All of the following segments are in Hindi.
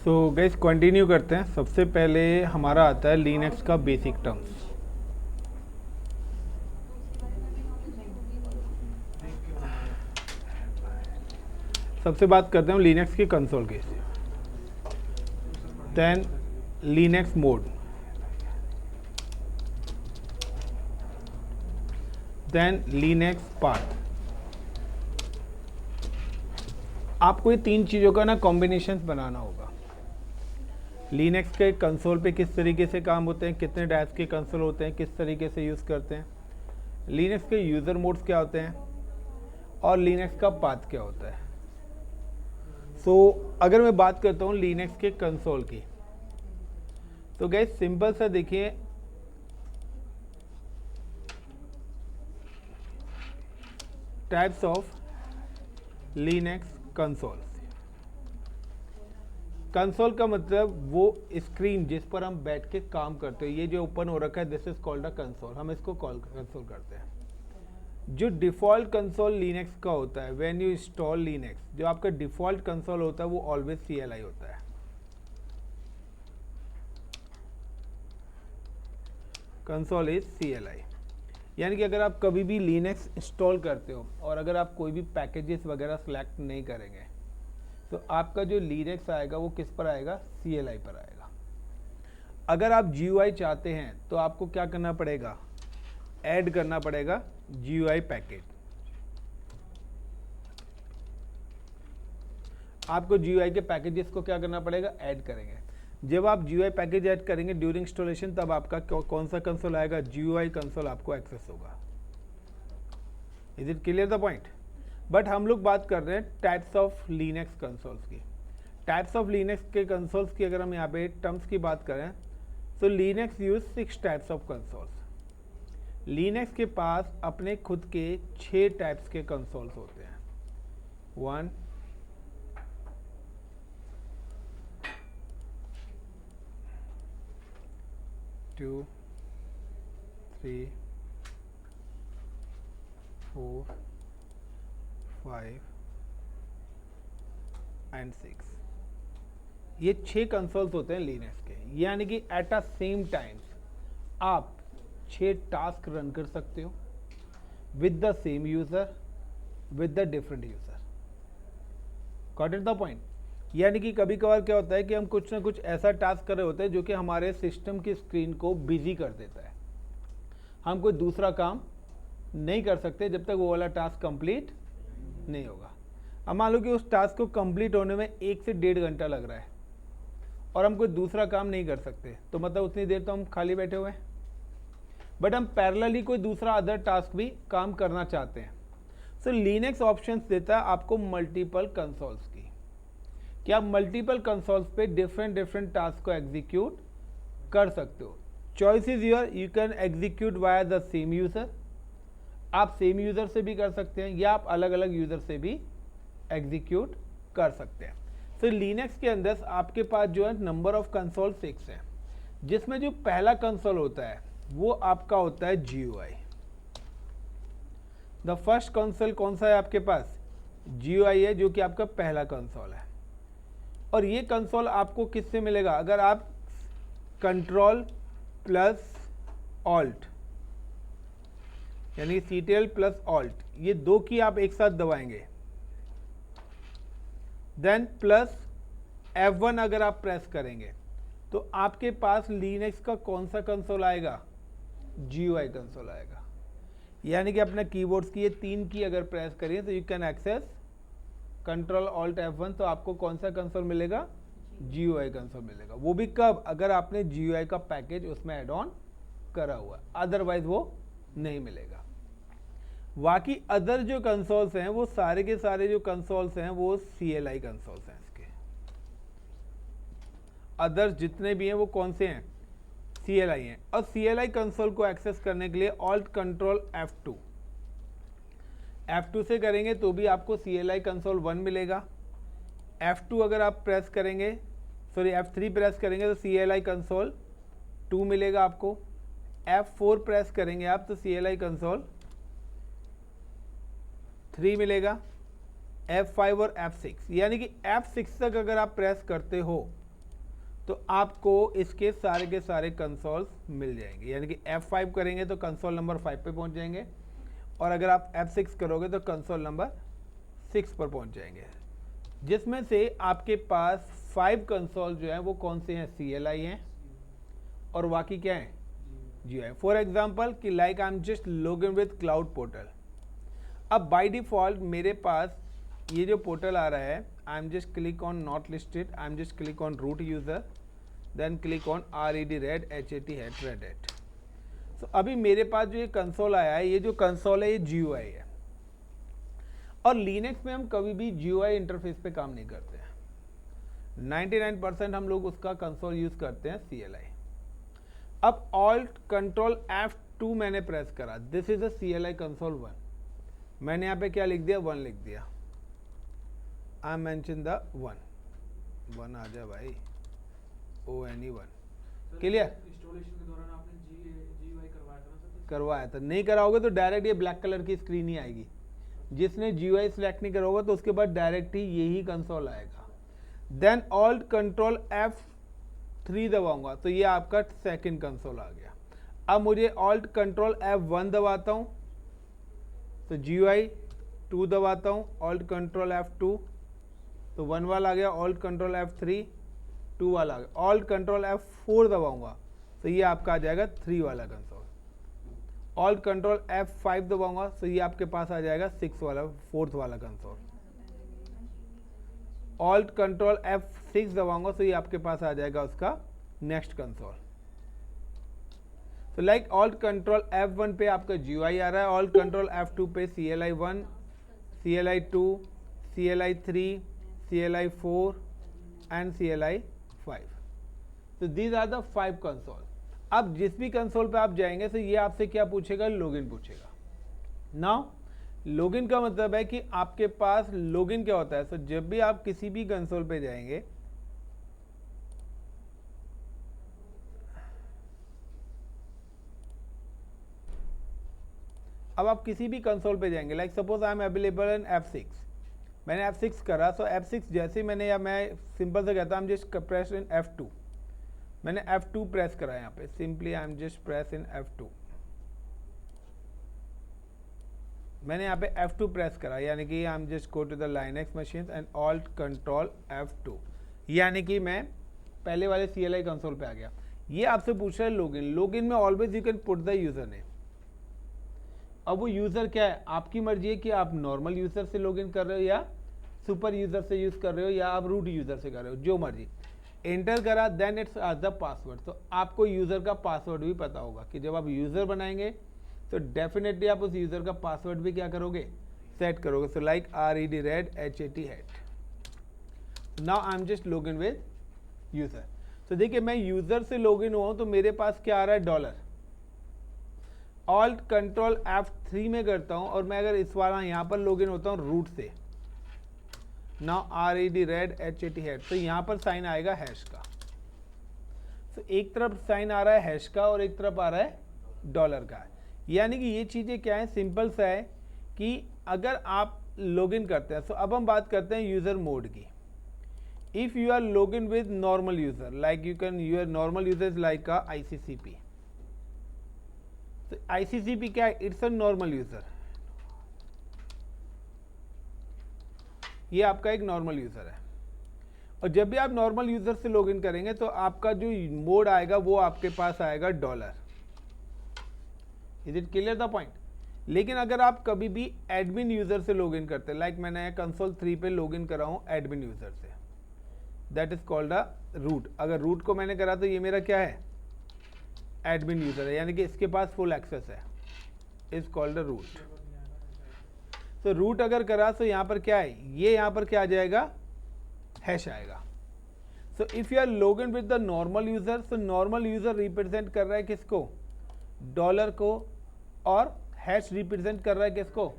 सो गाइस कंटिन्यू करते हैं। सबसे पहले हमारा आता है लिनक्स का बेसिक टर्म्स। सबसे बात करते हैं लिनक्स की कंसोल की। Then Linux mode, then Linux path. आपको ये तीन चीज़ों का ना कॉम्बिनेशन बनाना होगा। लिनक्स के कंसोल पे किस तरीके से काम होते हैं, कितने टाइप्स के कंसोल होते हैं, किस तरीके से यूज़ करते हैं, लिनक्स के यूज़र मोड्स क्या होते हैं और लिनक्स का पाथ क्या होता है। अगर मैं बात करता हूँ लिनक्स के कंसोल की, तो गैस सिंपल सा देखिए, types of Linux console. Console का मतलब वो स्क्रीन जिस पर हम बैठ के काम करते हैं। ये जो ओपन हो रखा है, this is called a console. हम इसको कॉल कंसोल करते हैं। जो डिफ़ॉल्ट कंसोल लिनक्स का होता है, व्हेन यू इंस्टॉल लिनक्स, जो आपका डिफ़ॉल्ट कंसोल होता है वो ऑलवेज CLI होता है। Console is CLI। यानी कि अगर आप कभी भी लिनक्स इंस्टॉल करते हो और अगर आप कोई भी पैकेजेस वगैरह सेलेक्ट नहीं करेंगे, तो आपका जो लिनक्स आएगा वो किस पर आएगा, CLI पर आएगा। अगर आप GUI चाहते हैं तो आपको क्या करना पड़ेगा, ऐड करना पड़ेगा GUI पैकेज। आपको GUI के पैकेजेस को क्या करना पड़ेगा, ऐड करेंगे। जब आप GUI पैकेज ऐड करेंगे ड्यूरिंग इंस्टॉलेशन, तब आपका कौन सा कंसोल आएगा, GUI कंसोल आपको एक्सेस होगा। Is it clear the point. But हम लोग बात कर रहे हैं टाइप्स ऑफ लिनक्स कंसोल्स की। टाइप्स ऑफ लिनक्स के कंसोल्स की अगर हम यहाँ पे टर्म्स की बात करें, तो Linux use 6 types of consoles. Linux के पास अपने खुद के 6 टाइप्स के कंसोल्स होते हैं। 1, 2, 3, 4, 5 एंड 6। ये 6 कंसोल्स होते हैं लिनक्स के। यानी कि एट अ सेम टाइम्स आप 6 टास्क रन कर सकते हो with the same user, with the different user. Got it the point. यानी कि कभी कभार क्या होता है कि हम कुछ ना कुछ ऐसा टास्क कर रहे होते हैं जो कि हमारे सिस्टम की स्क्रीन को बिजी कर देता है। हम कोई दूसरा काम नहीं कर सकते जब तक वो वाला टास्क कंप्लीट नहीं होगा। अब मान लो कि उस टास्क को कंप्लीट होने में 1 से 1.5 घंटा लग रहा है और हम कोई दूसरा काम नहीं कर सकते, तो मतलब उतनी देर तो हम खाली बैठे हुए हैं। बट हम पैरेलली कोई दूसरा अदर टास्क भी काम करना चाहते हैं। सो लिनक्स ऑप्शंस देता है आपको मल्टीपल कंसोल्स की, कि आप मल्टीपल कंसोल्स पे डिफरेंट टास्क को एग्जीक्यूट कर सकते हो। Choice is your, you can execute via the same user. आप सेम यूजर से भी कर सकते हैं या आप अलग अलग यूजर से भी एग्जीक्यूट कर सकते हैं। तो लिनक्स के अंदर आपके पास जो है नंबर ऑफ कंसोल 6 है, जिसमें जो पहला कंसोल होता है वो आपका होता है GUI। द फर्स्ट कंसोल कौन सा है आपके पास, GUI है, जो कि आपका पहला कंसोल है। और ये कंसोल आपको किससे मिलेगा, अगर आप कंट्रोल प्लस ऑल्ट यानी CTRL प्लस ऑल्ट, ये 2 की आप एक साथ दबाएंगे, देन प्लस F1 अगर आप प्रेस करेंगे, तो आपके पास लिनक्स का कौन सा कंसोल आएगा, GUI कंसोल आएगा। यानी कि अपने कीबोर्ड्स की ये 3 की अगर प्रेस करिए तो you can access control alt F1, तो आपको कौन सा कंसोल मिलेगा, GUI कंसोल मिलेगा। वो भी कब, अगर आपने GUI का पैकेज उसमें ऐड ऑन करा हुआ, अदरवाइज वो नहीं मिलेगा। बाकी अदर जो कंसोल्स हैं वो सारे के सारे जो कंसोल्स हैं वो CLI कंसोल्स हैं। इसके अदर जितने भी हैं वो कौन से हैं, CLI हैं। और CLI कंसोल को एक्सेस करने के लिए ऑल्ट कंट्रोल F2 से करेंगे तो भी आपको CLI कंसोल 1 मिलेगा। F2 अगर आप प्रेस करेंगे, सॉरी F3 प्रेस करेंगे तो CLI कंसोल 2 मिलेगा आपको। F4 प्रेस करेंगे आप तो CLI कंसोल 3 मिलेगा। F5 और F6, यानी कि F6 तक अगर आप प्रेस करते हो तो आपको इसके सारे के सारे कंसोल्स मिल जाएंगे, यानी कि F5 करेंगे तो कंसोल नंबर 5 पे पहुंच जाएंगे, और अगर आप F6 करोगे तो कंसोल नंबर 6 पर पहुंच जाएंगे, जिसमें से आपके पास 5 कंसोल जो है वो कौन से हैं, CLI हैं, और बाकी क्या है, GUI। फॉर एग्जाम्पल कि like I am just login with cloud portal. अब बाय डिफॉल्ट मेरे पास ये जो पोर्टल आ रहा है, I am just click on not listed, I am just click on root user, then click on RED HAT red. तो अभी मेरे पास जो ये कंसोल आया है, ये जो कंसोल है ये GUI है, और लिनक्स में हम कभी भी GUI इंटरफेस पे काम नहीं करते हैं। 99% हम लोग उसका कंसोल यूज करते हैं CLI। अब Alt Control F2 मैंने प्रेस करा, this is a CLI console 1। मैंने यहाँ पे क्या लिख दिया, 1 लिख दिया। आई मेंशन द 1 आ जाए भाई, ONE1 क्लियर। इंस्टॉलेशन के दौरान आपने GUI करवाया था ना सर? करवाया था, नहीं कराओगे तो डायरेक्ट ये ब्लैक कलर की स्क्रीन ही आएगी। जिसने GUI सिलेक्ट नहीं करा होगा तो उसके बाद डायरेक्ट ही यही कंसोल आएगा। देन Alt Control F3 दबाऊंगा तो ये आपका सेकंड कंसोल आ गया। अब मुझे Alt Control F1 दबाता हूँ तो GUI 2 दबाता हूँ, Alt Control F2 तो 1 वाला आ गया, Alt Control F3 2 वाला आ गया, Alt Control F4 दबाऊंगा तो ये आपका आ जाएगा 3 वाला कंसोल। Alt Control F5 दबाऊंगा तो ये आपके पास आ जाएगा 6 वाला, 4th वाला कंसोल। Alt Control F6 दबाऊंगा तो ये आपके पास आ जाएगा उसका नेक्स्ट कंसोल। तो लाइक Alt Control F1 पे आपका GUI आ रहा है, Alt Control F2 पे CLI1, CLI2, CLI3, CLI4 and CLI5। तो दीज आर द 5 कंसोल। अब जिस भी कंसोल पे आप जाएंगे तो ये आपसे क्या पूछेगा, लॉगिन पूछेगा। नाउ लॉगिन का मतलब है कि आपके पास लॉगिन क्या होता है। तो जब भी आप किसी भी कंसोल पे जाएंगे, अब आप किसी भी कंसोल पे जाएंगे, like suppose I am available in F6, मैंने F6 करा, तो F6 जैसे मैंने, या मैं सिंपल से कहता हूँ जस्ट प्रेस इन F2, मैंने F2 प्रेस करा यहाँ पे, simply I am just press in F2, मैंने यहाँ पे F2 प्रेस करा, यानी कि I am just go to the Linux machine and Alt Control F2, यानी कि मैं पहले वाले CLI कंसोल पे आ गया। ये आपसे पूछ रहा है लॉगिन। लॉगिन में always you can put the user name. अब वो यूजर क्या है, आपकी मर्जी है कि आप नॉर्मल यूजर से लॉगिन कर रहे हो या सुपर यूजर से यूज कर रहे हो या आप रूट यूजर से कर रहे हो, जो मर्जी। एंटर करा, देन इट्स आज द पासवर्ड। तो आपको यूजर का पासवर्ड भी पता होगा कि जब आप यूजर बनाएंगे तो डेफिनेटली आप उस यूजर का पासवर्ड भी क्या करोगे, सेट करोगे। So like RED HAT। Now I am just login with user. तो देखिए मैं यूजर से लॉगिन हुआ हूं तो मेरे पास क्या आ रहा है, $। Alt Control F3 में करता हूं, और मैं अगर इस वाला यहाँ पर लॉगिन होता हूँ रूट से, नाउ RED HAT, तो यहाँ पर साइन आएगा हैश का। तो एक तरफ साइन आ रहा है हैश का और एक तरफ आ रहा है $। का। यानी कि ये चीज़ें क्या है, सिंपल सा है कि अगर आप लॉगिन करते हैं। तो अब हम बात करते हैं यूज़र मोड की। If you are login with normal user, like you can, your normal user is like a ICCP। तो ICCP क्या है, इट्स अ नॉर्मल यूज़र, ये आपका एक नॉर्मल यूज़र है। और जब भी आप नॉर्मल यूज़र से लॉगिन करेंगे तो आपका जो मोड आएगा वो आपके पास आएगा $। Is it clear the point. लेकिन अगर आप कभी भी एडमिन यूज़र से लॉगिन करते हैं, लाइक मैंने कंसोल 3 पे लॉगिन करा हूँ एडमिन यूज़र से, that is called a root. अगर रूट को मैंने करा तो ये मेरा क्या है, एडमिन यूज़र है, यानी कि इसके पास फुल एक्सेस है, इज कॉल्ड अ रूट। तो रूट अगर करा तो यहाँ पर क्या है, ये यहाँ पर क्या आ जाएगा, हैश आएगा। So if you are login with the normal user, तो नॉर्मल यूज़र रिप्रेजेंट कर रहा है किसको, $, को, और हैश रिप्रेजेंट कर रहा है किसको,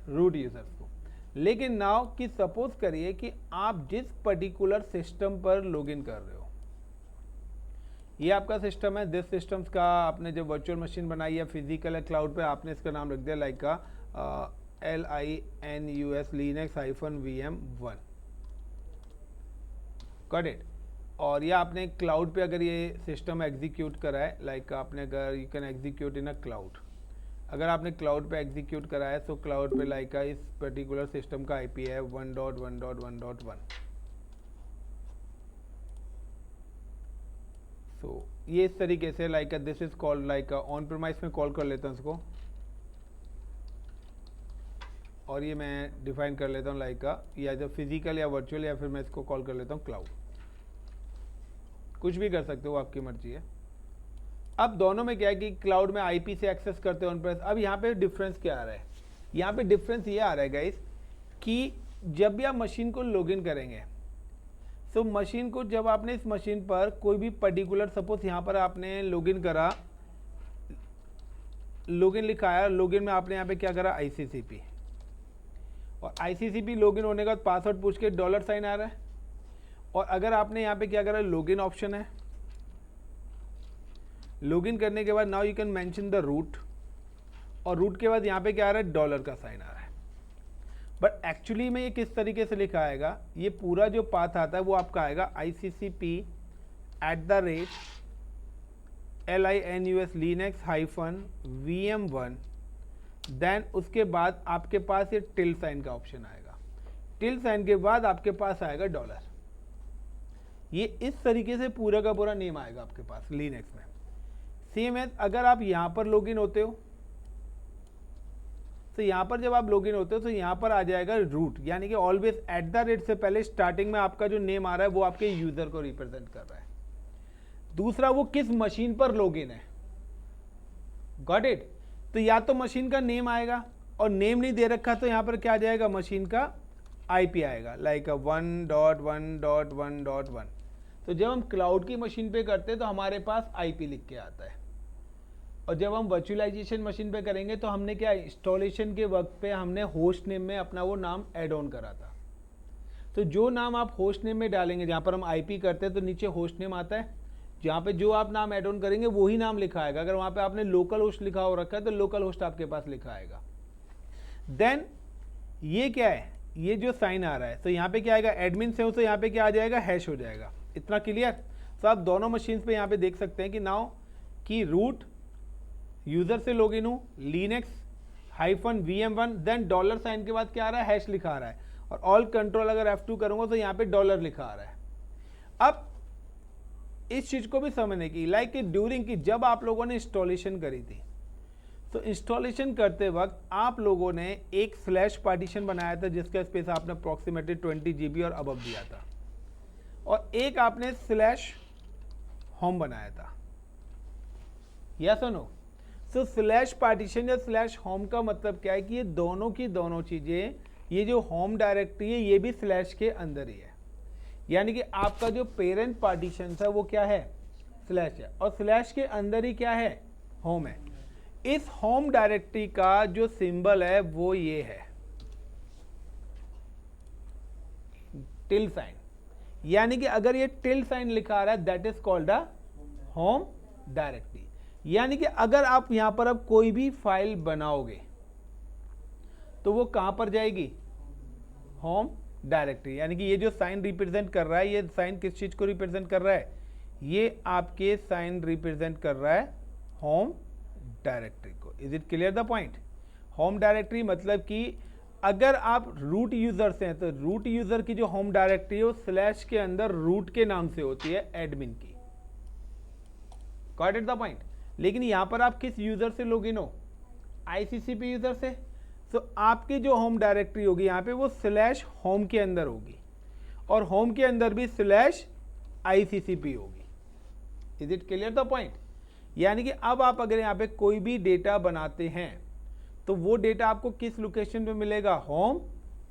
रूट यूज़र्स को। लेकिन नाउ कि सपोज करिए कि आप जिस पर्टिकुलर सिस्टम पर लॉगिन कर रहे हो, ये आपका सिस्टम है, दिस सिस्टम्स का आपने जब वर्चुअल मशीन बनाई है, फिजिकल है, क्लाउड पे, आपने इसका नाम रख दिया लाइक का LINUX Linux -VM1, got it. और या आपने क्लाउड पे अगर ये सिस्टम एग्जीक्यूट करा है, लाइक आपने अगर you can execute in a cloud, अगर आपने क्लाउड पे एग्जीक्यूट करा है तो क्लाउड पे लाइक इस पर्टिकुलर सिस्टम का आईपी है 1.1.1.1। सो ये इस तरीके से like this is called like on premise में कॉल कर लेता हूँ इसको, और ये मैं डिफाइन कर लेता हूँ लाइक या जो फिजिकल या वर्चुअल, या फिर मैं इसको कॉल कर लेता हूँ क्लाउड। कुछ भी कर सकते हो, आपकी मर्जी है। अब दोनों में क्या है कि क्लाउड में आईपी से एक्सेस करते हो ऑन प्रेस। अब यहाँ पे डिफरेंस क्या आ रहा है, यहाँ पे डिफरेंस ये आ रहा है गाइस कि जब भी आप मशीन को लॉगिन करेंगे, तो मशीन को जब आपने इस मशीन पर कोई भी पर्टिकुलर, सपोज यहाँ पर आपने लॉगिन करा, लॉगिन लिखाया, लॉगिन में आपने यहाँ पे क्या करा आईसीसीपी, और आईसीसीपी लॉगिन होने के बाद पासवर्ड पूछ के $साइन आ रहा है। और अगर आपने यहाँ पे क्या करा, लॉगिन ऑप्शन है, लॉगिन करने के बाद now you can mention the root, और रूट के बाद यहाँ पे क्या आ रहा है, डॉलर का साइन आ रहा है। बट एक्चुअली में ये किस तरीके से लिखा आएगा, ये पूरा जो पाथ आता है वो आपका आएगा ICCP@linux-vm1, देन उसके बाद आपके पास ये टिल साइन का ऑप्शन आएगा, टिल साइन के बाद आपके पास आएगा $। ये इस तरीके से पूरा का पूरा नेम आएगा आपके पास लिनक्स में। सेम है अगर आप यहाँ पर लॉगिन होते हो, तो यहाँ पर जब आप लॉगिन होते हो तो यहाँ पर आ जाएगा रूट, यानी कि ऑलवेज @ से पहले स्टार्टिंग में आपका जो नेम आ रहा है वो आपके यूजर को रिप्रेजेंट कर रहा है। दूसरा, वो किस मशीन पर लॉगिन है, गॉट इट। तो या तो मशीन का नेम आएगा, और नेम नहीं दे रखा तो यहाँ पर क्या आ जाएगा, मशीन का आईपी आएगा, लाइक 1.1.1.1। तो जब हम क्लाउड की मशीन पे करते हैं तो हमारे पास आईपी लिख के आता है, और जब हम वर्चुअलाइजेशन मशीन पे करेंगे तो हमने क्या, इंस्टॉलेशन के वक्त पे हमने होस्ट नेम में अपना वो नाम ऐड ऑन करा था। तो जो नाम आप होस्ट नेम में डालेंगे, जहाँ पर हम आईपी करते हैं तो नीचे होस्ट नेम आता है, जहाँ पे जो आप नाम ऐड ऑन करेंगे वही नाम लिखा आएगा। अगर वहाँ पे आपने लोकल होस्ट लिखा हो रखा है तो लोकल होस्ट आपके पास लिखा आएगा। देन ये क्या है, ये जो साइन आ रहा है, तो यहाँ पे क्या आएगा, एडमिन से हो तो यहाँ पे क्या आ जाएगा, हैश हो जाएगा। इतना क्लियर। तो आप दोनों मशीन पे यहाँ पे देख सकते हैं कि नाउ की रूट यूजर से लॉगिन हूँ, linux-vm1, देन $साइन के बाद क्या आ रहा है, हैश लिखा आ रहा है, और ऑल कंट्रोल अगर F2 करूंगा तो यहाँ पे डॉलर लिखा आ रहा है। अब इस चीज को भी समझने की, लाइक ड्यूरिंग की जब आप लोगों ने इंस्टॉलेशन करी थी, तो इंस्टॉलेशन करते वक्त आप लोगों ने एक स्लैश पार्टीशन बनाया था जिसका स्पेस आपने अप्रॉक्सीमेटली 20 GB और अबव दिया था, और एक आपने स्लैश होम बनाया था, यस और नो। सो स्लैश पार्टीशन या स्लैश होम का मतलब क्या है कि ये दोनों की दोनों चीजें, ये जो होम डायरेक्टरी है ये भी स्लैश के अंदर ही है, यानी कि आपका जो पेरेंट पार्टीशन है वो क्या है, स्लैश है, और स्लैश के अंदर ही क्या है, होम है। इस होम डायरेक्टरी का जो सिंबल है वो ये है, टिल साइन, यानी कि अगर ये टिल साइन लिखा आ रहा है that is called a home directory. यानी कि अगर आप यहां पर अब कोई भी फाइल बनाओगे तो वो कहां पर जाएगी, होम डायरेक्टरी। यानी कि ये जो साइन रिप्रेजेंट कर रहा है, ये साइन किस चीज को रिप्रेजेंट कर रहा है, ये आपके साइन रिप्रेजेंट कर रहा है होम डायरेक्टरी को। Is it clear the point. Home directory मतलब कि अगर आप रूट यूजर से हैं तो रूट यूजर की जो होम डायरेक्टरी है वो स्लैश के अंदर रूट के नाम से होती है, एडमिन की। Got it the point. लेकिन यहां पर आप किस यूजर से लॉगिन हो, आईसीसीपी यूजर से, तो आपकी जो होम डायरेक्टरी होगी यहाँ पे वो स्लैश होम के अंदर होगी, और होम के अंदर भी स्लैश आईसीसीपी होगी। Is it clear the point. यानी कि अब आप अगर यहाँ पे कोई भी डेटा बनाते हैं तो वो डेटा आपको किस लोकेशन पे मिलेगा, होम,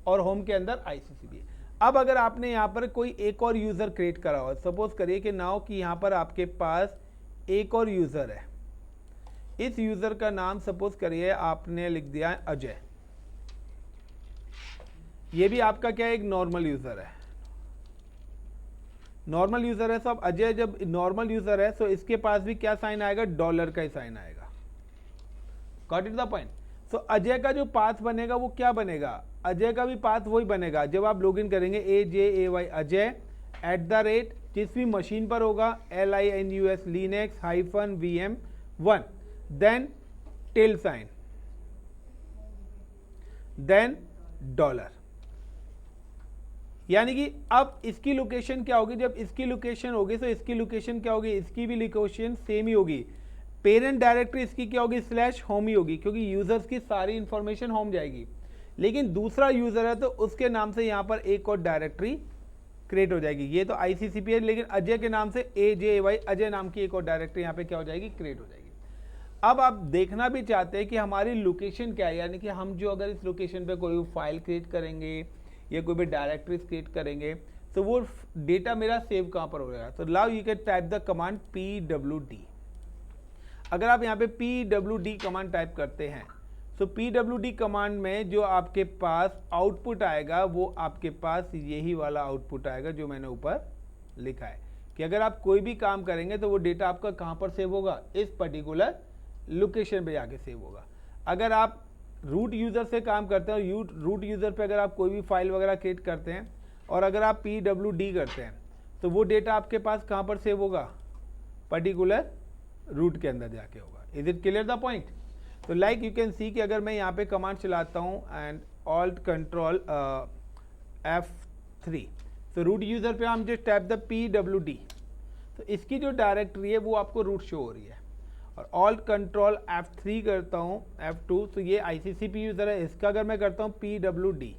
और होम के अंदर आईसीसीपी। अब अगर आपने यहाँ पर कोई एक और यूजर क्रिएट करा हो, सपोज करिए कि नाउ कि यहाँ पर आपके पास एक और यूजर है, इस यूजर का नाम सपोज करिए आपने लिख दिया है अजय, ये भी आपका क्या है, एक नॉर्मल यूजर है, नॉर्मल यूजर है। सब अजय जब नॉर्मल यूजर है तो इसके पास भी क्या साइन आएगा, डॉलर का ही साइन आएगा। Got it the point. So Ajay का जो पाथ बनेगा वो क्या बनेगा, अजय का भी पाथ वही बनेगा। जब आप लॉगिन करेंगे AJAY अजय जिस भी मशीन पर होगा LINUX Linux -VM1 then tilde sign then $। यानी कि अब इसकी लोकेशन क्या होगी, जब इसकी लोकेशन होगी तो इसकी लोकेशन क्या होगी, इसकी भी लोकेशन सेम ही होगी। पेरेंट डायरेक्टरी इसकी क्या होगी, /home ही होगी, क्योंकि यूजर्स की सारी इंफॉर्मेशन होम जाएगी। लेकिन दूसरा यूजर है तो उसके नाम से यहां पर एक और डायरेक्टरी क्रिएट हो जाएगी। ये तो ICCP है, लेकिन अजय के नाम से AJY अजय नाम की एक और डायरेक्टरी यहाँ पे क्या हो जाएगी, क्रिएट हो जाएगी। अब आप देखना भी चाहते हैं कि हमारी लोकेशन क्या है, यानी कि हम जो अगर इस लोकेशन पे कोई फाइल क्रिएट करेंगे या कोई भी डायरेक्टरी क्रिएट करेंगे तो वो डेटा मेरा सेव कहाँ पर हो जाएगा। तो now you can type the command PWD। अगर आप यहाँ पे PWD कमांड टाइप करते हैं तो PWD कमांड में जो आपके पास आउटपुट आएगा वो आपके पास यही वाला आउटपुट आएगा जो मैंने ऊपर लिखा है कि अगर आप कोई भी काम करेंगे तो वो डेटा आपका कहाँ पर सेव होगा, इस पर्टिकुलर लोकेशन पे जाके सेव होगा। अगर आप रूट यूज़र से काम करते हैं और रूट यूज़र पे अगर आप कोई भी फाइल वगैरह क्रिएट करते हैं और अगर आप PWD करते हैं तो वो डेटा आपके पास कहाँ पर सेव होगा, पर्टिकुलर रूट के अंदर जाके होगा। Is it clear the point. तो लाइक यू कैन सी कि अगर मैं यहाँ पे कमांड चलाता हूँ एंड Alt Control F3 तो रूट यूज़र पे हम जस्ट टैप द PWD तो इसकी जो डायरेक्टरी है वो आपको रूट शो हो रही है। और Alt Control F3 करता हूँ F2 तो ये ICCP यूज़र है, इसका अगर मैं करता हूँ PWD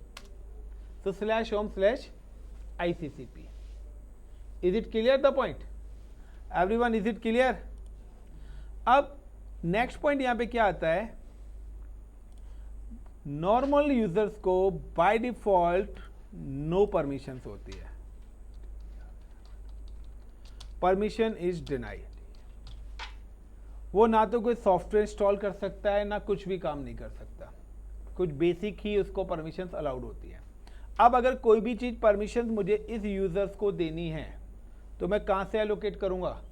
तो /home/ICCP। Is it clear the point everyone, is it clear. अब नेक्स्ट पॉइंट यहां पे क्या आता है, नॉर्मल यूजर्स को बाय डिफॉल्ट नो परमिशंस होती है, परमिशन इज डिनाइड। वो ना तो कोई सॉफ्टवेयर इंस्टॉल कर सकता है ना कुछ भी काम नहीं कर सकता, कुछ बेसिक ही उसको परमिशंस अलाउड होती है। अब अगर कोई भी चीज परमिशंस मुझे इस यूजर्स को देनी है तो मैं कहां से एलोकेट करूंगा,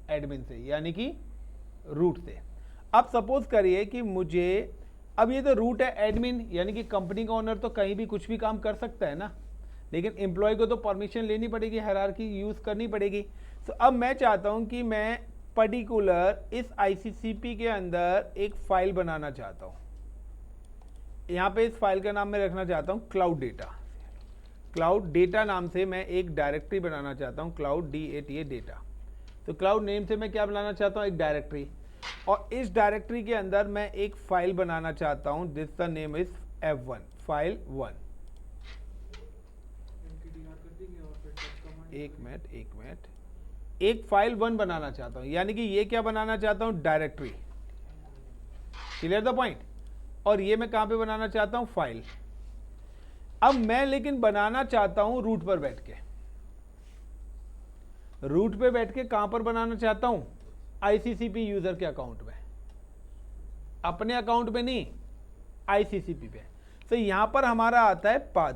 एडमिन से, यानी कि रूट से। अब सपोज करिए कि मुझे, अब ये तो रूट है, एडमिन यानी कि कंपनी का ओनर तो कहीं भी कुछ भी काम कर सकता है ना, लेकिन एम्प्लॉय को तो परमिशन लेनी पड़ेगी, हायरार्की यूज करनी पड़ेगी। तो अब मैं चाहता हूं कि मैं पर्टिकुलर इस ICCP के अंदर एक फाइल बनाना चाहता हूं। यहां पे इस फाइल का नाम मैं रखना चाहता हूं क्लाउड डेटा नाम से मैं एक डायरेक्टरी बनाना चाहता हूं, क्लाउड DATA डेटा। तो क्लाउड नेम से मैं क्या बनाना चाहता हूं, एक डायरेक्टरी, और इस डायरेक्टरी के अंदर मैं एक फाइल बनाना चाहता हूं, this the name is F1 file 1। एक मिनट एक फाइल 1 बनाना चाहता हूं, यानी कि ये क्या बनाना चाहता हूं, डायरेक्टरी। Clear the point. और ये मैं कहां पे बनाना चाहता हूं, फाइल। अब मैं लेकिन बनाना चाहता हूं रूट पर बैठ के, रूट पे बैठ के कहां पर बनाना चाहता हूं, ICCP यूजर के अकाउंट में, अपने अकाउंट में नहीं, ICCP पे। तो यहां पर हमारा आता है पाथ।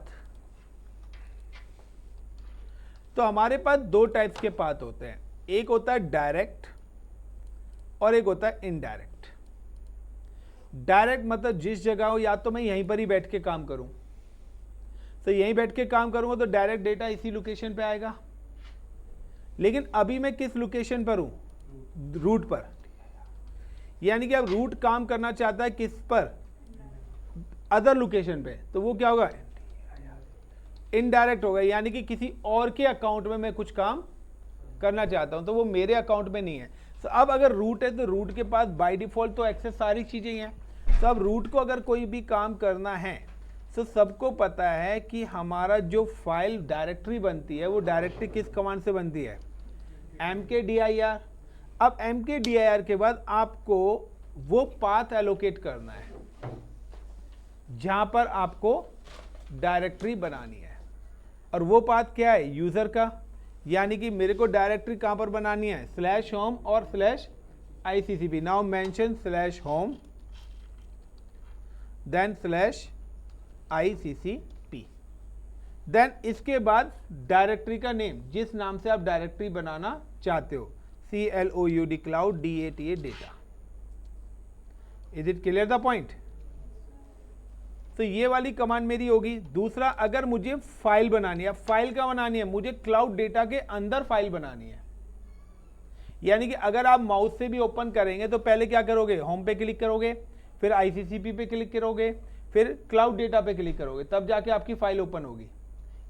तो हमारे पास दो टाइप्स के पाथ होते हैं, एक होता है डायरेक्ट और एक होता है इनडायरेक्ट। डायरेक्ट मतलब जिस जगह हो, या तो मैं यहीं पर ही बैठ के काम करूं, तो यहीं बैठ के काम करूंगा तो डायरेक्ट डेटा इसी लोकेशन पे आएगा। लेकिन अभी मैं किस लोकेशन पर हूं, रूट पर, यानी कि अब रूट काम करना चाहता है किस पर, अदर लोकेशन पे, तो वो क्या होगा, इनडायरेक्ट होगा, यानी कि किसी और के अकाउंट में मैं कुछ काम करना चाहता हूं तो वो मेरे अकाउंट में नहीं है। तो अब अगर रूट है तो रूट के पास बाय डिफॉल्ट तो एक्सेस सारी चीजें हैं। तो अब रूट को अगर कोई भी काम करना है तो सबको पता है कि हमारा जो फाइल डायरेक्टरी बनती है वो डायरेक्टरी किस कमांड से बनती है, mkdir। अब mkdir के बाद आपको वो पाथ एलोकेट करना है जहां पर आपको डायरेक्टरी बनानी है, और वो पाथ क्या है, यूजर का, यानी कि मेरे को डायरेक्टरी कहां पर बनानी है, /home और /ICCP। Now mention /home then /ICCP, then इसके बाद डायरेक्टरी का नेम, जिस नाम से आप डायरेक्टरी बनाना चाहते हो, CLOUD cloud DATA data. Is it clear the point. तो ये वाली कमांड मेरी होगी। दूसरा, अगर मुझे फाइल बनानी है, फाइल का बनानी है, मुझे क्लाउड डेटा के अंदर फाइल बनानी है, यानी कि अगर आप माउस से भी ओपन करेंगे तो पहले क्या करोगे, होम पे क्लिक करोगे, फिर आईसीसीपी पे क्लिक करोगे, फिर क्लाउड डेटा पे क्लिक करोगे, तब जाके आपकी फाइल ओपन होगी।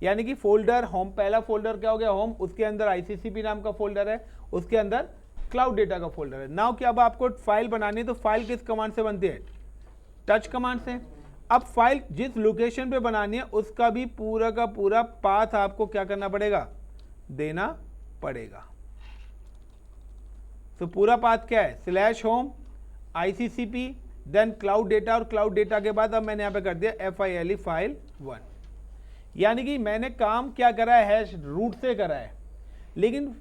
यानी कि फोल्डर होम, पहला फोल्डर क्या हो गया होम, उसके अंदर आईसीसीपी नाम का फोल्डर है, उसके अंदर क्लाउड डेटा का फोल्डर है। नाउ क्या, अब आपको फाइल बनानी है तो फाइल किस कमांड से बनती है, टच कमांड से। अब फाइल जिस लोकेशन पे बनानी है उसका भी पूरा का पूरा पाथ आपको क्या करना पड़ेगा, देना पड़ेगा। तो पूरा पाथ क्या है, slash home, ICCP, then cloud data, और क्लाउड डेटा के बाद अब मैंने यहां पे कर दिया FILE फाइल 1। यानी कि मैंने काम क्या करा है, हैश रूट से करा है, लेकिन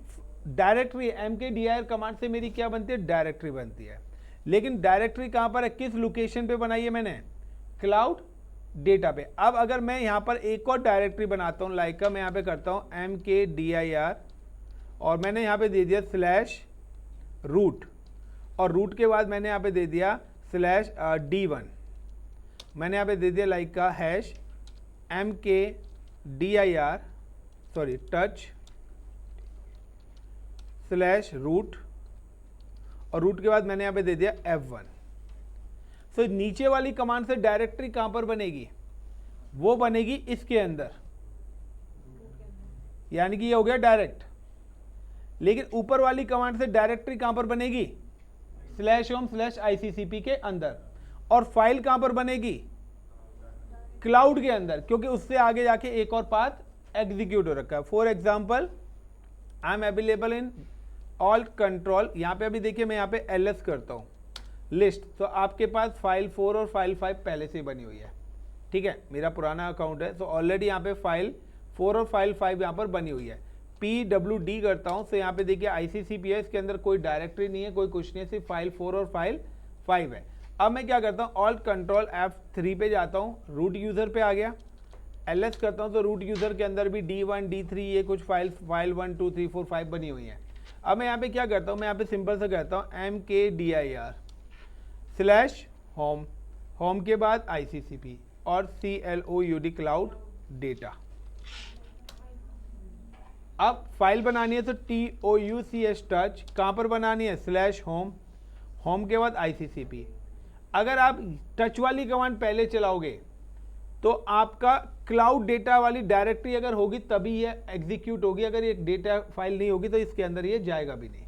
डायरेक्टरी mkdir कमांड से मेरी क्या बनती है, डायरेक्टरी बनती है। लेकिन डायरेक्टरी कहां पर है, किस लोकेशन पे बनाई है मैंने, क्लाउड डेटा पे। अब अगर मैं यहां पर एक और डायरेक्टरी बनाता हूं, लाइक मैं यहां पे करता हूं mkdir, और मैंने यहां पे दे दिया स्लैश रूट, और रूट के बाद मैंने यहां पे दे दिया स्लैश D1, मैंने यहां पे दे दिया लाइक का hash mkdir sorry touch slash root, और रूट के बाद मैंने यहां पे दे दिया F1। तो नीचे वाली कमांड से डायरेक्टरी कहां पर बनेगी, वो बनेगी इसके अंदर, यानी कि ये हो गया डायरेक्ट। लेकिन ऊपर वाली कमांड से डायरेक्टरी कहां पर बनेगी, स्लैश होम स्लैश आईसीसीपी के अंदर, और फाइल कहां पर बनेगी, क्लाउड के अंदर, क्योंकि उससे आगे जाके एक और पाथ एग्जीक्यूट हो रखा है। For example, I am available in alt control, यहां पे अभी देखिए मैं यहां पे ls करता हूं लिस्ट, तो आपके पास फाइल 4 और फाइल 5 पहले से बनी हुई है, ठीक है, मेरा पुराना अकाउंट है, तो ऑलरेडी यहाँ पे फाइल 4 और फाइल 5 यहाँ पर बनी हुई है। PWD करता हूँ, तो यहाँ पे देखिए ICCP है, इसके अंदर कोई डायरेक्टरी नहीं है, कोई कुछ नहीं है, सिर्फ फाइल 4 और फाइल 5 है। अब मैं क्या करता हूँ, ऑल्ट कंट्रोल F3 पे जाता हूँ, रूट यूज़र पे आ गया, ls करता हूँ, तो रूट यूज़र के अंदर भी D1 D3 ये कुछ फाइल 1 2 3 4 5 बनी हुई है। अब मैं यहाँ पे क्या करता हूँ, मैं यहाँ पे सिंपल से कहता हूँ mkdir स्लैश होम, होम के बाद ICCP और CLOUD क्लाउड डेटा। अब फाइल बनानी है तो TOUCH टच, कहाँ पर बनानी है, स्लैश होम, होम के बाद ICCP। अगर आप टच वाली कमांड पहले चलाओगे तो आपका क्लाउड डेटा वाली डायरेक्टरी अगर होगी तभी ये एग्जीक्यूट होगी, अगर ये डेटा फाइल नहीं होगी तो इसके अंदर ये जाएगा भी नहीं।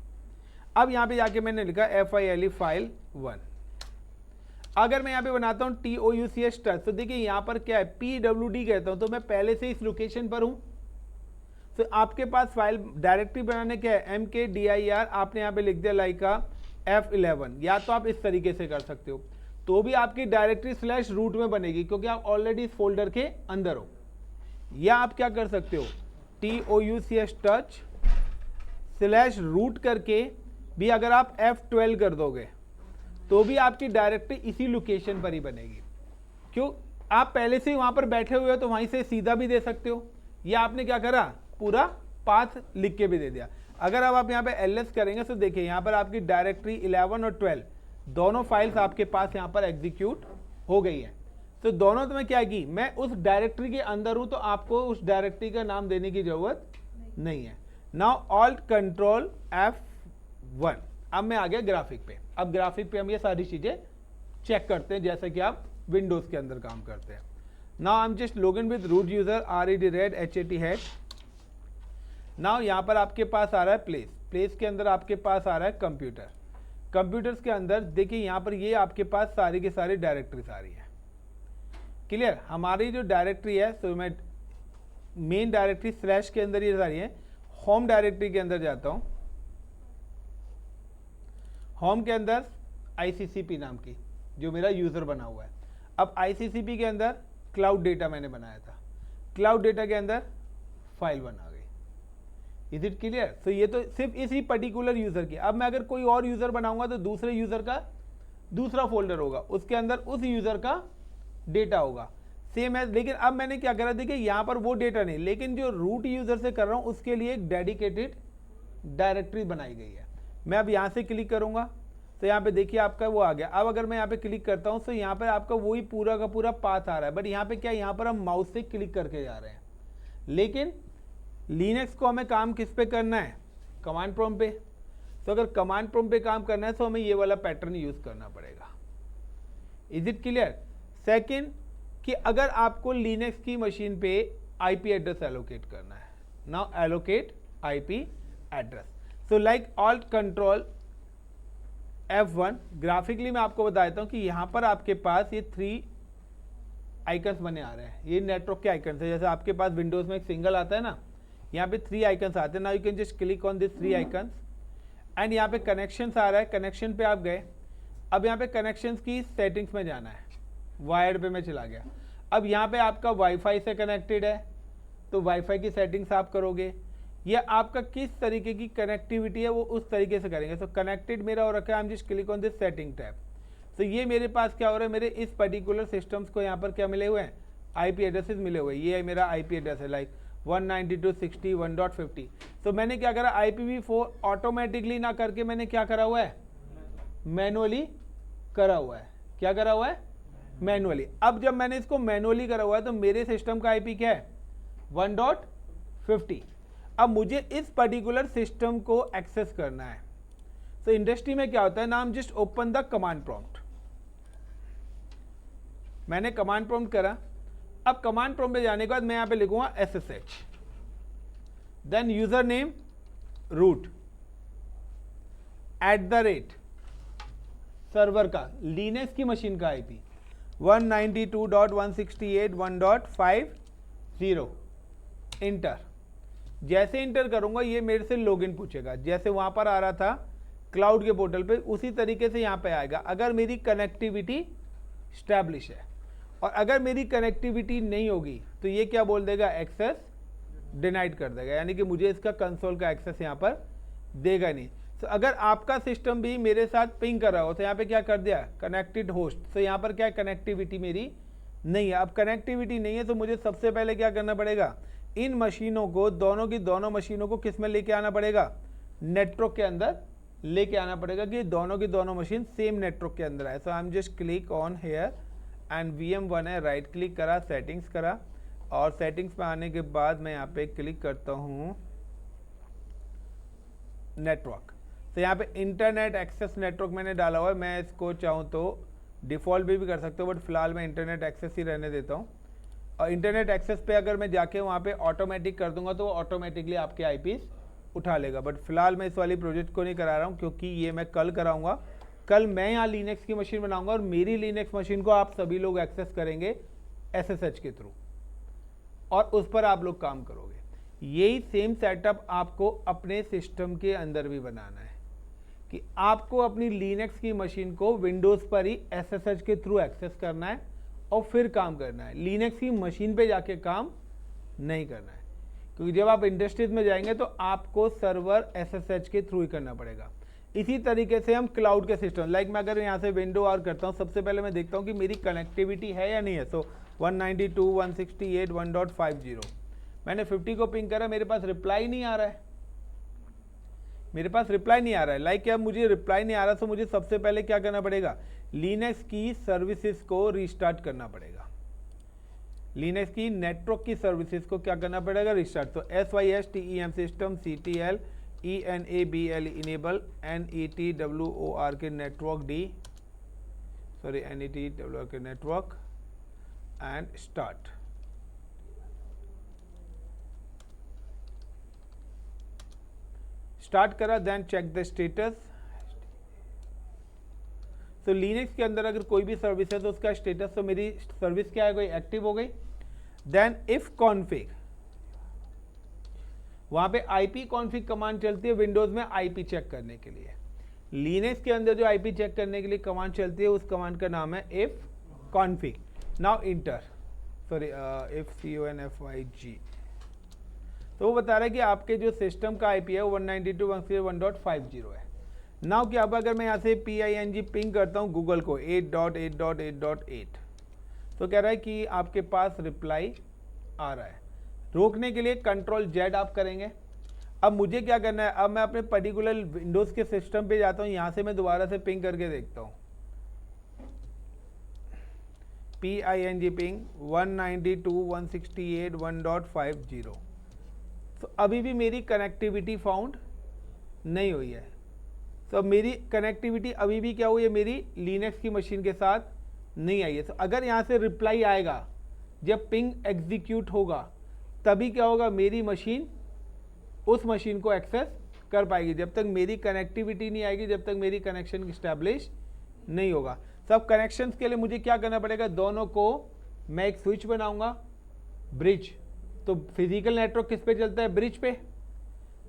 अब यहाँ पे जाके मैंने लिखा FILE फाइल 1। अगर मैं यहाँ पे बनाता हूँ TOUCH टच, तो देखिए यहाँ पर क्या है, PWD कहता हूँ, तो मैं पहले से इस लोकेशन पर हूँ। तो आपके पास फाइल डायरेक्टरी बनाने क्या है, mkdir, आपने यहाँ पे लिख दिया लाइक का F11, या तो आप इस तरीके से कर सकते हो, तो भी आपकी डायरेक्टरी स्लैश रूट में बनेगी, क्योंकि आप ऑलरेडी इस फोल्डर के अंदर हो। या आप क्या कर सकते हो, TOUCH टच स्लैश रूट करके भी अगर आप F12 कर दोगे तो भी आपकी डायरेक्टरी इसी लोकेशन पर ही बनेगी। क्यों, आप पहले से ही वहां पर बैठे हुए हो तो वहीं से सीधा भी दे सकते हो, या आपने क्या करा, पूरा पाथ लिख के भी दे दिया। अगर अब आप यहाँ पे ls करेंगे तो देखिए यहाँ पर आपकी डायरेक्टरी 11 और 12 दोनों फाइल्स आपके पास यहाँ पर एग्जीक्यूट हो गई है। तो दोनों तो मैं क्या की, मैं उस डायरेक्टरी के अंदर हूं, तो आपको उस डायरेक्टरी का नाम देने की जरूरत नहीं है। Now alt control F1। अब मैं आ गया ग्राफिक पे। अब ग्राफिक पे हम ये सारी चीजें चेक करते हैं जैसे कि आप विंडोज के अंदर काम करते हैं। Now I am just login with root user RED HAT head. Now यहाँ पर आपके पास आ रहा है प्लेस, प्लेस के अंदर आपके पास आ रहा है कंप्यूटर, कंप्यूटर्स के अंदर देखिए यहाँ पर ये आपके पास सारी की सारी डायरेक्टरीज आ रही है। क्लियर, हमारी जो डायरेक्टरी है, तो मैं मेन डायरेक्टरी स्लैश के अंदर ये सारी है। होम डायरेक्टरी के अंदर जाता हूँ, होम के अंदर ICCP नाम की जो मेरा यूजर बना हुआ है। अब ICCP के अंदर क्लाउड डेटा मैंने बनाया था, क्लाउड डेटा के अंदर फाइल 1 आ गई। Is it clear? तो ये तो सिर्फ इसी पर्टिकुलर यूजर की। अब मैं अगर कोई और यूजर बनाऊंगा तो दूसरे यूजर का दूसरा फोल्डर होगा, उसके अंदर उस यूजर का डेटा होगा सेम है। लेकिन अब मैंने क्या करा, देखिए यहाँ पर वो डेटा नहीं, लेकिन जो रूट यूजर से कर रहा हूँ उसके लिए एक डेडिकेटेड डायरेक्टरी बनाई गई है। मैं अब यहाँ से क्लिक करूंगा तो यहाँ पे देखिए आपका वो आ गया। अब अगर मैं यहाँ पे क्लिक करता हूँ तो यहाँ पर आपका वही पूरा का पूरा पाथ आ रहा है, बट यहाँ पे क्या, यहाँ पर हम माउस से क्लिक करके जा रहे हैं। लेकिन लिनक्स को हमें काम किस पे करना है, कमांड प्रॉम्प्ट पे। तो अगर कमांड प्रॉम्प्ट पे काम करना है तो हमें ये वाला पैटर्न यूज करना पड़ेगा। Is it clear? सेकेंड कि अगर आपको लिनक्स की मशीन पे आईपी एड्रेस एलोकेट करना है, now allocate IP address. So like alt control F1, graphically मैं आपको बता देता हूं कि यहां पर आपके पास ये 3 आइकन्स बने आ रहे हैं, ये नेटवर्क के आइकन्स है। जैसे आपके पास विंडोज में एक सिंगल आता है ना, यहाँ पे 3 आइकन्स आते हैं। Now you can just click on this 3 icons and यहाँ पे कनेक्शंस आ रहा है, कनेक्शन पे आप गए। अब यहाँ पे कनेक्शंस की सेटिंग्स में जाना है, वायर्ड पे मैं चला गया। अब यहाँ पे आपका वाईफाई से कनेक्टेड है तो वाईफाई की सेटिंग्स आप करोगे, या आपका किस तरीके की कनेक्टिविटी है वो उस तरीके से करेंगे। सो कनेक्टेड मेरा हो रखा है, I am just click on this setting tab. तो ये मेरे पास क्या हो रहा है, मेरे इस पर्टिकुलर सिस्टम्स को यहाँ पर क्या मिले हुए हैं, आईपी एड्रेसेस मिले हुए हैं। ये मेरा आईपी एड्रेस है लाइक 192.168.1.50। तो मैंने क्या करा, IPv4 ऑटोमेटिकली ना करके मैंने क्या करा हुआ है, मैनुअली करा हुआ है। क्या करा हुआ है, मैनुअली। अब जब मैंने इसको मैनुअली करा हुआ है तो मेरे सिस्टम का आईपी क्या है, 1.50। अब मुझे इस पर्टिकुलर सिस्टम को एक्सेस करना है। तो इंडस्ट्री में क्या होता है ना, हम just open the command prompt. मैंने कमांड प्रॉम्प्ट करा। अब कमांड प्रॉम्प्ट पे जाने के बाद मैं यहां पे लिखूंगा SSH, then user name root @ server का, लिनक्स की मशीन का आईपी 192.168.1.50। इंटर। जैसे इंटर करूंगा ये मेरे से लॉगिन पूछेगा, जैसे वहां पर आ रहा था क्लाउड के पोर्टल पे, उसी तरीके से यहां पे आएगा। अगर मेरी कनेक्टिविटी स्टैब्लिश है, और अगर मेरी कनेक्टिविटी नहीं होगी तो ये क्या बोल देगा, एक्सेस डिनाइड कर देगा, यानी कि मुझे इसका कंसोल का एक्सेस यहाँ पर देगा नहीं। तो अगर आपका सिस्टम भी मेरे साथ पिंग कर रहा हो तो यहाँ पे क्या कर दिया, कनेक्टेड होस्ट। तो यहाँ पर क्या कनेक्टिविटी मेरी नहीं है। अब कनेक्टिविटी नहीं है तो मुझे सबसे पहले क्या करना पड़ेगा, इन मशीनों को, दोनों की दोनों मशीनों को किस में लेके आना पड़ेगा, नेटवर्क के अंदर लेके आना पड़ेगा, कि दोनों की दोनों मशीन सेम नेटवर्क के अंदर आए। So I am just click on here and VM1 है, राइट क्लिक करा, सेटिंग्स करा, और सेटिंग्स में आने के बाद मैं यहाँ पे क्लिक करता हूँ नेटवर्क। तो यहाँ पे इंटरनेट एक्सेस नेटवर्क मैंने डाला हुआ है। मैं इसको चाहूँ तो डिफ़ॉल्ट भी कर सकते हो, बट फिलहाल मैं इंटरनेट एक्सेस ही रहने देता हूँ। और इंटरनेट एक्सेस पे अगर मैं जाके वहाँ पे ऑटोमेटिक कर दूंगा तो ऑटोमेटिकली आपके IPs उठा लेगा। बट फिलहाल मैं इस वाली प्रोजेक्ट को नहीं करा रहा हूँ, क्योंकि ये मैं कल कराऊंगा। कल मैं यहाँ लिनक्स की मशीन बनाऊंगा और मेरी लिनक्स मशीन को आप सभी लोग एक्सेस करेंगे SSH के थ्रू, और उस पर आप लोग काम करोगे। यही सेम सेटअप आपको अपने सिस्टम के अंदर भी बनाना है, कि आपको अपनी लिनक्स की मशीन को विंडोज़ पर ही SSH के थ्रू एक्सेस करना है और फिर काम करना है। लिनक्स की मशीन पे जाके काम नहीं करना है, क्योंकि जब आप इंडस्ट्रीज में जाएंगे तो आपको सर्वर SSH के थ्रू ही करना पड़ेगा। इसी तरीके से हम क्लाउड के सिस्टम, लाइक मैं अगर यहाँ से विंडो और करता हूँ, सबसे पहले मैं देखता हूँ कि मेरी कनेक्टिविटी है या नहीं है। सो 192.168.1.50 मैंने 50 को पिंग करा, मेरे पास रिप्लाई नहीं आ रहा है, मेरे पास रिप्लाई नहीं आ रहा है। लाइक क्या, मुझे रिप्लाई नहीं आ रहा, तो मुझे सबसे पहले क्या करना पड़ेगा, लिनक्स की सर्विसेज को रीस्टार्ट करना पड़ेगा। लिनक्स की नेटवर्क की सर्विसेज को क्या करना पड़ेगा, रिस्टार्ट। तो SYSTEM system CTL ENABL enable NETWOR के नेटवर्क NETWOR के नेटवर्क एंड स्टार्ट। स्टार्ट करा, देन चेक द स्टेटस। तो लिनक्स के अंदर अगर कोई भी सर्विस है तो उसका स्टेटस, तो मेरी सर्विस क्या है, कोई एक्टिव हो गई। देन इफ कॉन्फिग, वहां पे IP कॉन्फिग कमांड चलती है विंडोज में IP चेक करने के लिए। लिनक्स के अंदर जो IP चेक करने के लिए कमांड चलती है उस कमांड का नाम है if config. Now inter, sorry if CONFIG। तो वो बता रहा है कि आपके जो सिस्टम का IP है वो 192.168.1.50 है। नाउ क्या, अब अगर मैं यहाँ से PING पिंग करता हूँ गूगल को 8.8.8.8, तो कह रहा है कि आपके पास रिप्लाई आ रहा है। रोकने के लिए Ctrl Z आप करेंगे। अब मुझे क्या करना है, अब मैं अपने पर्टिकुलर विंडोज़ के सिस्टम पे जाता हूँ, यहाँ से मैं दोबारा से पिंग करके देखता हूँ, PING पिंग 192.168.1.50। तो अभी भी मेरी कनेक्टिविटी फाउंड नहीं हुई है। तो मेरी कनेक्टिविटी अभी भी क्या हुई है, मेरी लिनक्स की मशीन के साथ नहीं आई है। तो अगर यहाँ से रिप्लाई आएगा जब पिंग एग्जीक्यूट होगा, तभी क्या होगा, मेरी मशीन उस मशीन को एक्सेस कर पाएगी। जब तक मेरी कनेक्टिविटी नहीं आएगी, जब तक मेरी कनेक्शन इस्टेब्लिश नहीं होगा। सब कनेक्शंस के लिए मुझे क्या करना पड़ेगा, दोनों को मैं एक स्विच बनाऊंगा, ब्रिज। तो फिजिकल नेटवर्क किस पे चलता है, ब्रिज पे।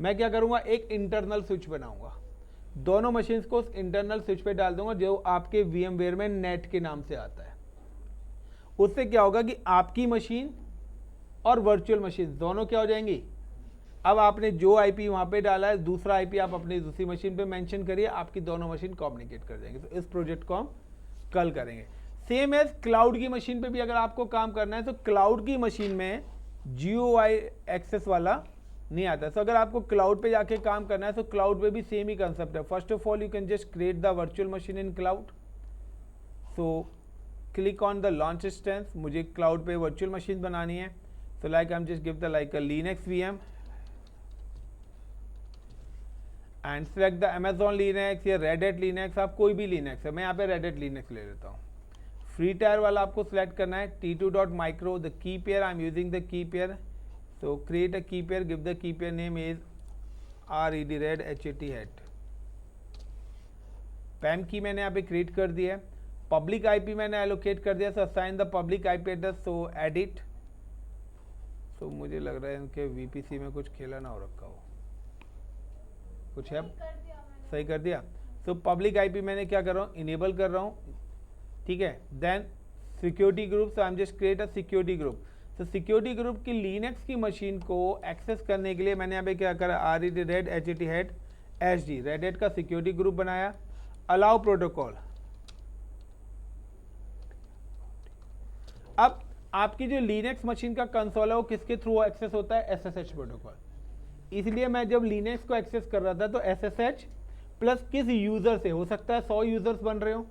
मैं क्या करूंगा, एक इंटरनल स्विच बनाऊंगा, दोनों मशीन्स को उस इंटरनल स्विच पे डाल दूंगा जो आपके VMware में नेट के नाम से आता है। उससे क्या होगा कि आपकी मशीन और वर्चुअल मशीन दोनों क्या हो जाएंगी। अब आपने जो IP वहां पे डाला है, दूसरा IP आप अपनी दूसरी मशीन पे मेंशन करिए, आपकी दोनों मशीन कम्युनिकेट कर जाएंगे। तो इस प्रोजेक्ट को हम कल करेंगे। सेम एज क्लाउड की मशीन पे भी अगर आपको काम करना है, तो क्लाउड की मशीन में GUI एक्सेस वाला नहीं आता। तो अगर आपको क्लाउड पे जाके काम करना है, तो क्लाउड पे भी सेम ही कंसेप्ट है। First of all you can just create the virtual machine in cloud. So click on the launch instance, मुझे क्लाउड पे वर्चुअल मशीन बनानी है। So like I'm just give the like a Linux VM and select the Amazon Linux या Red Hat Linux, आप कोई भी Linux है, मैं यहाँ पे Red Hat Linux ले लेता हूँ। फ्री टायर वाला आपको सिलेक्ट करना है, T2.micro, the key pair I'm using the key pair, so create a key pair, give the key pair name is red hat। PAM की मैंने यहाँ पे क्रिएट कर दिया है, पब्लिक IP मैंने एलोकेट कर दिया, so assign the public IP address, so edit. तो मुझे लग रहा है इनके VPC में कुछ खेला ना हो रखा हो, कुछ है, सही कर दिया। तो पब्लिक IP मैंने क्या कर रहा हूँ, इनेबल कर रहा हूँ, ठीक है। Then security group, so I am just create a security group. तो सिक्योरिटी ग्रुप की लिनक्स की मशीन को एक्सेस करने के लिए मैंने यहाँ पे क्या करा, red hat SD red hat का सिक्योरिटी ग्रुप बनाया। अलाउ प्रोटोकॉल, अब आपकी जो लिनक्स मशीन का कंसोल है वो किसके थ्रू एक्सेस होता है, SSH प्रोटोकॉल। इसलिए मैं जब लिनक्स को एक्सेस कर रहा था तो SSH प्लस किस यूजर से, हो सकता है 100 यूजर्स बन रहे हो,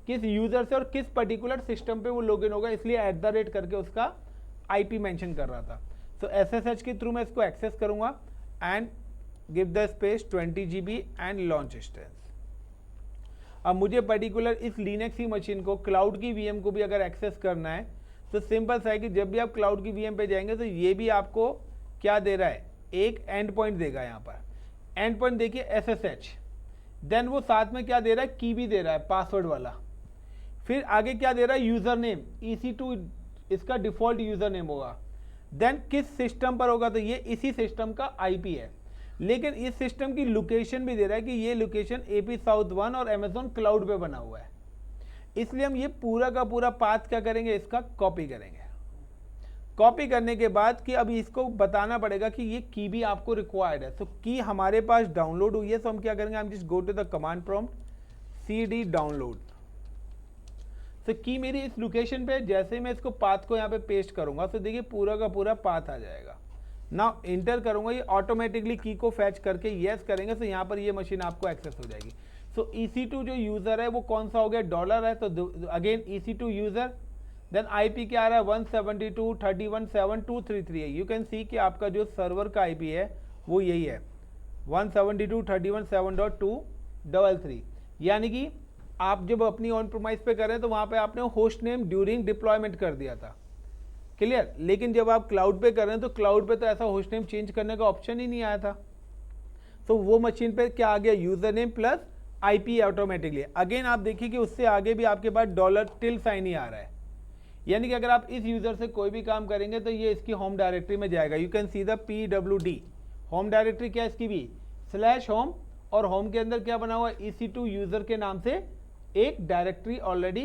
किस यूजर से और किस पर्टिकुलर सिस्टम पे वो लॉगिन होगा, इसलिए @ करके उसका IP मेंशन कर रहा था। तो SSH के थ्रू मैं इसको एक्सेस करूंगा and give the space 20 GB and launch instance. अब मुझे पर्टिकुलर इस लिनक्स की मशीन को क्लाउड की VM को भी अगर एक्सेस करना है, तो सिंपल सा है कि जब भी आप क्लाउड की VM पे जाएंगे तो ये भी आपको क्या दे रहा है, एक एंड पॉइंट देगा। यहाँ पर एंड पॉइंट देखिए SSH, देन वो साथ में क्या दे रहा है, की भी दे रहा है पासवर्ड वाला। फिर आगे क्या दे रहा है, यूजर नेम EC2 इसका डिफॉल्ट यूजर नेम होगा। देन किस सिस्टम पर होगा, तो ये इसी सिस्टम का IP है, लेकिन इस सिस्टम की लोकेशन भी दे रहा है कि ये लोकेशन AP South 1 और Amazon क्लाउड पे बना हुआ है। इसलिए हम ये पूरा का पूरा पाथ क्या करेंगे, इसका कॉपी करेंगे। कॉपी करने के बाद कि अभी इसको बताना पड़ेगा कि ये की भी आपको रिक्वायर्ड है। तो की हमारे पास डाउनलोड हुई है, तो हम क्या करेंगे, हम just go to the command prompt CD download. तो की मेरी इस लोकेशन पे, जैसे ही मैं इसको पाथ को यहाँ पे पेस्ट करूंगा तो देखिए पूरा का पूरा पाथ आ जाएगा। नाउ इंटर करूंगा, ये ऑटोमेटिकली की को फैच करके यस करेंगे, तो यहाँ पर ये मशीन आपको एक्सेस हो जाएगी। सो EC2 जो यूजर है वो कौन सा हो गया, डॉलर है, तो again EC2 user, then IP क्या आ रहा है 172.31.7.233 है। यू कैन सी कि आपका जो सर्वर का IP है वो यही है 172.31.7.233। यानी कि आप जब अपनी ऑन प्रोमाइस पे कर रहे हैं तो वहां पे आपने होस्ट नेम ड्यूरिंग डिप्लॉयमेंट कर दिया था, क्लियर। लेकिन जब आप क्लाउड पे कर रहे हैं तो क्लाउड पे तो ऐसा होस्ट नेम चेंज करने का ऑप्शन ही नहीं आया था। तो वो मशीन पे क्या आ गया, user name plus IP automatically. Again आप देखिए कि उससे आगे भी आपके पास $साइन ही आ रहा है, यानी कि अगर आप इस यूजर से कोई भी काम करेंगे तो ये इसकी होम डायरेक्टरी में जाएगा। You can see the PWD home directory क्या है इसकी भी /home, और होम के अंदर क्या बना हुआ है, EC2 यूजर के नाम से एक डायरेक्टरी ऑलरेडी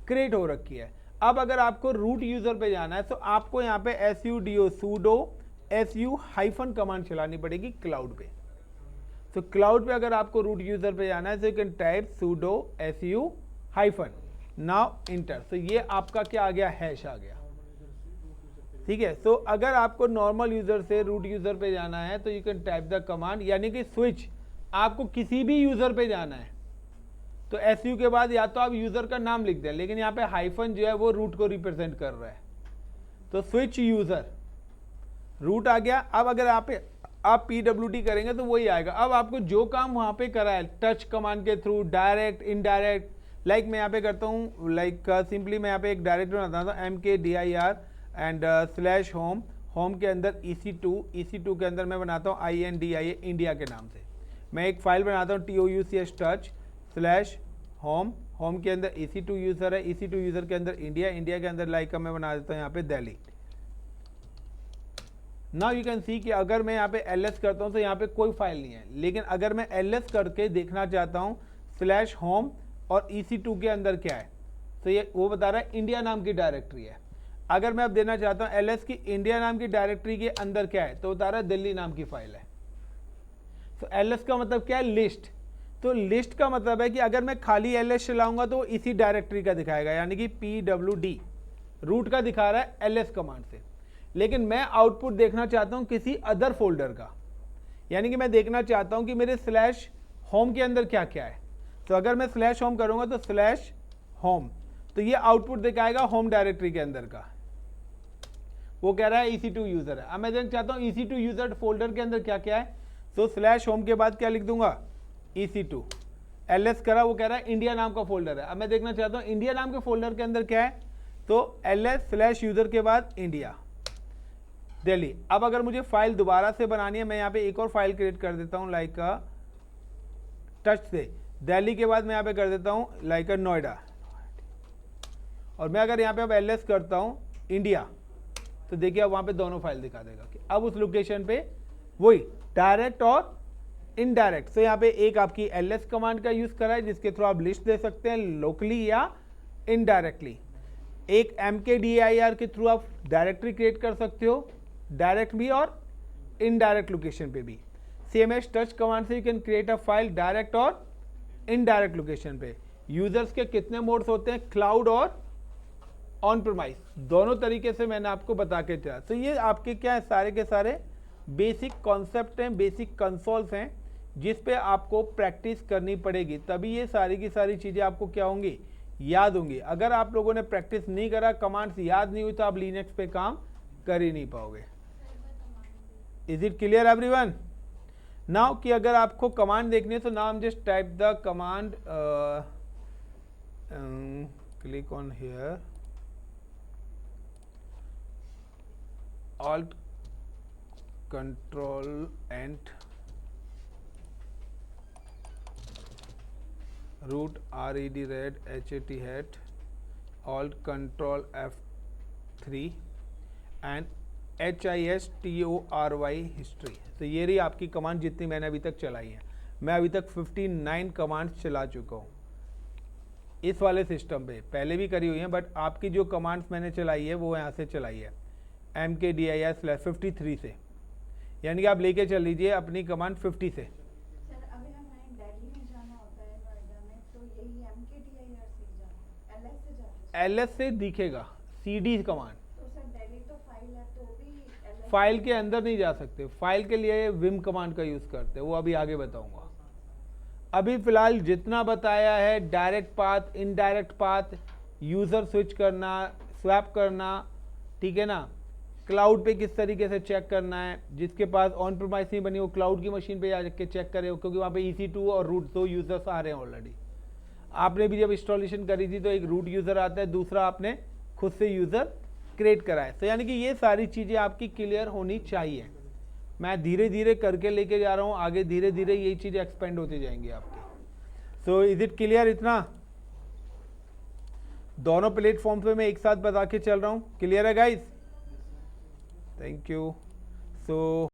क्रिएट हो रखी है। अब अगर आपको रूट यूजर पे जाना है तो आपको यहाँ पे sudo su- कमांड चलानी पड़ेगी क्लाउड पे। तो क्लाउड पे अगर आपको रूट यूजर पे जाना है तो you can type sudo su- now inter. तो ये आपका क्या आ गया, हैश आ गया। ठीक है। सो अगर आपको नॉर्मल यूजर से रूट यूजर पे जाना है तो you can type the command, यानी कि स्विच आपको किसी भी यूजर पे जाना है तो एसयू के बाद या तो आप यूजर का नाम लिख दें, लेकिन यहाँ पे हाइफन जो है वो रूट को रिप्रेजेंट कर रहा है। तो स्विच यूजर रूट आ गया। अब अगर आप PWD करेंगे तो वही आएगा। अब आपको जो काम वहां पे करा है टच कमांड के थ्रू, डायरेक्ट, इनडायरेक्ट, लाइक मैं यहाँ पे करता हूँ, लाइक सिंपली मैं यहाँ पे एक डायरेक्ट बनाता हूँ MKDIR and slash home, home के अंदर EC2 के अंदर मैं बनाता हूँ INDIA इंडिया के नाम से। मैं एक फाइल बनाता हूँ TOUCH touch slash home, home के अंदर EC2 यूजर है, EC2 यूजर के अंदर इंडिया, इंडिया के अंदर लाइक का मैं बना देता हूँ यहाँ पे Delhi. Now you can see कि अगर मैं यहाँ पे ls करता हूँ तो यहाँ पे कोई फाइल नहीं है, लेकिन अगर मैं ls करके देखना चाहता हूँ स्लैश होम और EC2 के अंदर क्या है, तो ये वो बता रहा है इंडिया नाम की डायरेक्टरी है। अगर मैं अब देना चाहता हूँ ls की इंडिया नाम की डायरेक्टरी के अंदर क्या है, तो बता रहा है दिल्ली नाम की फाइल है। तो ls का मतलब क्या है, लिस्ट। तो लिस्ट का मतलब है कि अगर मैं खाली ls चलाऊंगा तो इसी डायरेक्टरी का दिखाएगा, यानी कि PWD रूट का दिखा रहा है ls कमांड से। लेकिन मैं आउटपुट देखना चाहता हूं किसी अदर फोल्डर का, यानी कि मैं देखना चाहता हूं कि मेरे स्लैश होम के अंदर क्या क्या है। तो अगर मैं स्लैश होम करूंगा तो स्लैश होम, तो ये आउटपुट दिखाएगा होम डायरेक्टरी के अंदर का। वो कह रहा है EC2 यूजर है। अब मैं देखना चाहता हूं EC2 यूजर फोल्डर के अंदर क्या क्या है, तो स्लैश होम के बाद क्या लिख दूंगा, EC2 ls करा, वो कह रहा है इंडिया नाम का फोल्डर है। अब मैं देखना चाहता हूँ इंडिया नाम के फोल्डर के अंदर क्या है, तो ls स्लैश यूजर के बाद इंडिया दिल्ली। अब अगर मुझे फाइल दोबारा से बनानी है, मैं यहाँ पे एक और फाइल क्रिएट कर देता हूँ लाइक टच से, दिल्ली के बाद मैं यहाँ पे कर देता हूँ लाइक नोएडा, और मैं अगर यहाँ पे अब ls करता हूँ इंडिया, तो देखिए अब वहाँ पे दोनों फाइल दिखा देगा कि अब उस लोकेशन पे वही डायरेक्ट और इनडायरेक्ट। तो यहाँ पे एक आपकी ls कमांड का यूज करा है जिसके थ्रू आप लिस्ट दे सकते हैं लोकली या इनडायरेक्टली। एक MKDIR के थ्रू आप डायरेक्टरी क्रिएट कर सकते हो, डायरेक्ट भी और इनडायरेक्ट लोकेशन पे भी। CMS टच कमांड से you can create a file direct और इनडायरेक्ट लोकेशन पे। यूजर्स के कितने मोड्स होते हैं, क्लाउड और ऑन प्रीमाइस, दोनों तरीके से मैंने आपको बता के चला। तो ये आपके क्या है, सारे के सारे बेसिक कॉन्सेप्ट हैं, बेसिक कंसोल्स हैं जिस पे आपको प्रैक्टिस करनी पड़ेगी, तभी ये सारी की सारी चीज़ें आपको क्या होंगी, याद होंगी। अगर आप लोगों ने प्रैक्टिस नहीं करा, कमांड्स याद नहीं हुई, तो आप लिनक्स पे काम कर ही नहीं पाओगे। Is it clear everyone? Now कि अगर आपको कमांड देखनी है तो नाउ हम just type the command, click on here, Alt Control and root red hat hat Alt Control F3 and HISTORY history. तो ये रही आपकी कमांड जितनी मैंने अभी तक चलाई है। मैं अभी तक 59 कमांड्स चला चुका हूँ इस वाले सिस्टम पे, पहले भी करी हुई हैं, बट आपकी जो कमांड्स मैंने चलाई है वो यहाँ से चलाई है MKDIR/53 से, यानी कि आप लेके चल लीजिए अपनी कमांड 50 से। सर अगर हमें दिल्ली में जाना होता है, नोएडा में, तो यही MKDIR से जाना है, LS से जाना है? LS से दिखेगा CD कमांड। तो सर दिल्ली तो फाइल है, तो भी LS फाइल के अंदर नहीं जा सकते, फाइल के लिए विम कमांड का यूज करते हैं, वो अभी आगे बताऊंगा। अभी फिलहाल जितना बताया है, direct path, indirect path, user switch करना, स्वैप करना, ठीक है ना, क्लाउड पे किस तरीके से चेक करना है, जिसके पास ऑन प्रीमाइस नहीं बनी वो क्लाउड की मशीन पे जाके चेक करे, क्योंकि वहाँ पे EC2 और रूट 2 यूजर्स आ रहे हैं ऑलरेडी। आपने भी जब इंस्टॉलेशन करी थी तो एक रूट यूजर आता है, दूसरा आपने खुद से यूजर क्रिएट करा है। तो यानी कि ये सारी चीज़ें आपकी क्लियर होनी चाहिए। मैं धीरे धीरे करके लेके जा रहा हूँ आगे, धीरे धीरे यही चीज़ें एक्सपेंड होती जाएंगी आपकी। So is it clear? इतना दोनों प्लेटफॉर्म पे मैं एक साथ बता के चल रहा हूँ। क्लियर है गाइस? Thank you. सो